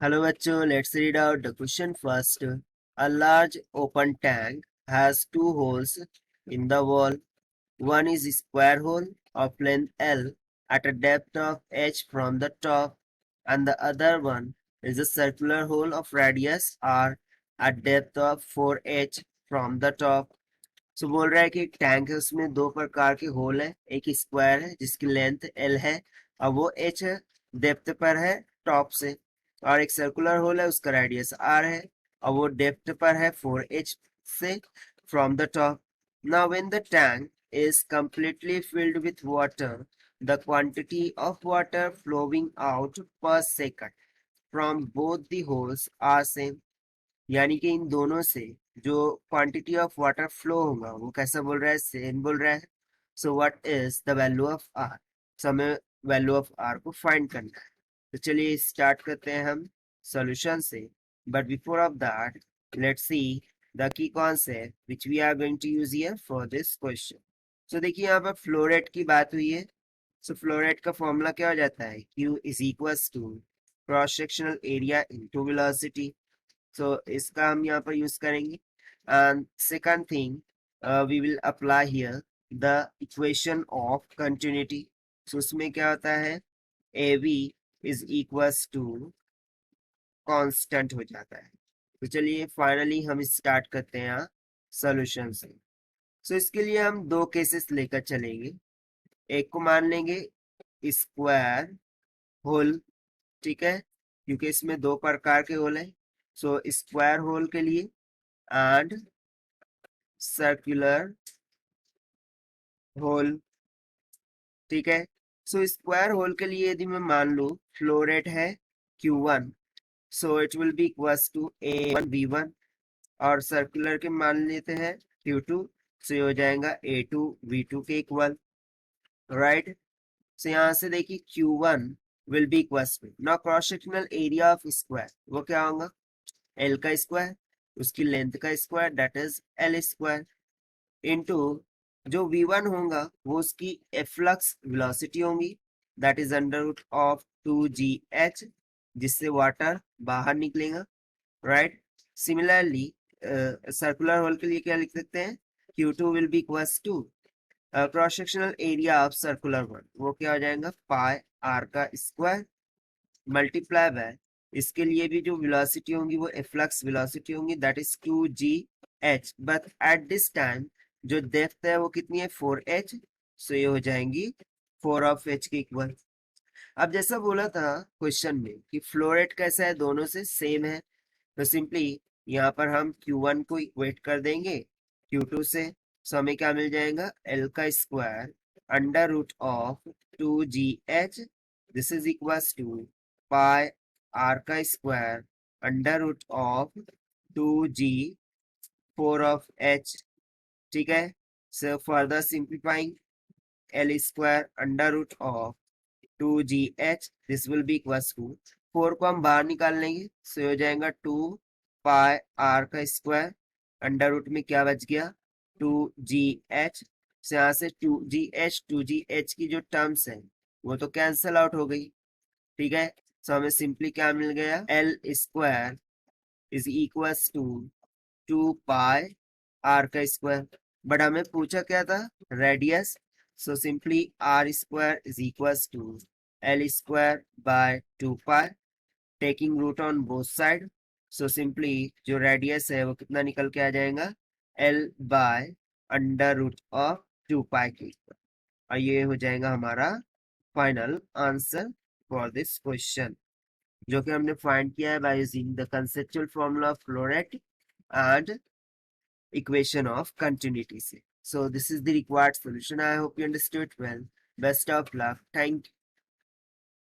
Hello bachcho, let's read out the question first. A large open tank has two holes in the wall. One is a square hole of length L at a depth of h from the top, and the other one is a circular hole of radius r at depth of 4h from the top. सो बोल रहा है कि एक tank है, उसमें दो प्रकार के होल है। एक स्क्वायर है जिसकी लेंथ एल है और वो एच डेप्थ पर है टॉप से, और एक सर्कुलर होल है उसका रेडियस आर है और वो डेप्थ पर है 4h से from the top. Now when the tank is completely filled with water, the quantity of water flowing out per second from both the holes are same। यानी कि इन दोनों से जो क्वांटिटी ऑफ वाटर फ्लो होगा वो कैसा बोल रहा है, सेम बोल रहा है। So what is the value of R, so हमें वैल्यू ऑफ आर को फाइंड करना है। तो चलिए स्टार्ट करते हैं हम सॉल्यूशन से, but before of that let's see the key concept which we are going to use here for this question. So देखिए यहाँ पर फ्लो रेट की बात हुई है। सो फ्लो रेट का फॉर्मूला क्या हो जाता है, Q is equals to cross sectional area into velocity. so इसका हम यहाँ पर यूज करेंगे। And second thing, we will apply here the equation of continuity. सो उसमें क्या होता है, A V is equals to constant हो जाता है। तो चलिए फाइनली हम स्टार्ट करते हैं यहाँ सोल्यूशन से। सो इसके लिए हम दो केसेस लेकर चलेंगे। एक को मान लेंगे स्क्वायर होल, ठीक है, क्योंकि इसमें दो प्रकार के होल है। सो स्क्वायर होल के लिए एंड सर्कुलर होल, ठीक है। सो स्क्वायर होल के लिए यदि मैं मान लूं फ्लो रेट है Q1, so it will be equals to A1V1, और सर्कुलर के मान लेते हैं Q2, सो ये हो जाएगा A2V2 के इक्वल, राइट। सो यहाँ से देखिए Q1 will be equals to, now cross sectional area of square वो क्या होगा, L का स्क्वायर उसकी लेंथ का square that is L square into जो v1 होगा वो उसकी एफ्लक्स वेलोसिटी होगी that is under root of 2gh, जिससे वाटर बाहर निकलेगा, राइट। सिमिलरली सर्कुलर होल के लिए क्या लिख सकते हैं, Q2 will be equals to cross sectional area of circular hole वो क्या हो जाएगा पाई आर का स्क्वायर मल्टीप्लाई बाय इसके लिए भी जो वेलोसिटी होंगी वो एफ्लक्स वेलोसिटी होंगी that is 2gh, but at this time जो डेप्थ है वो कितनी है 4h, सो ये हो जाएंगी 4 ऑफ h के इक्वल। अब जैसा बोला था क्वेश्चन में कि फ्लो रेट कैसा है, दोनों से सेम है, तो सिंपली यहाँ पर हम Q1 को इक्वेट कर देंगे Q2 से। सो हमें क्या मिल जाएगा, L का square under root of 2gh, this is equals to pi are का square under root of 2g 4 of h, ठीक है। So further simplifying L square under root of 2gh, this will be equals to 4 को हम बाहर निकाल लेंगे, सो हो जाएगा 2 पाई आर का स्क्वायर अंडर रूट में क्या बच गया 2gh, से यहाँ से 2gh की जो टर्म्स है वो तो कैंसल आउट हो गई, ठीक है। सो हमें सिंपली क्या मिल गया, L square is equals to 2 pi are का स्क्वायर, बट हमें पूछा क्या था, radius. So simply r square is equals to L square by 2 pi, taking root on both side. So simply जो रेडियस है वो कितना निकल के आ जाएगा, L by under root of 2 pi के इक्वल, और ये हो जाएगा हमारा final answer for this question, जो कि हमने फाइंड किया है by using the conceptual formula of flow rate and equation of continuity से। So this is the required solution. I hope you understood well. Best of luck. Thank you.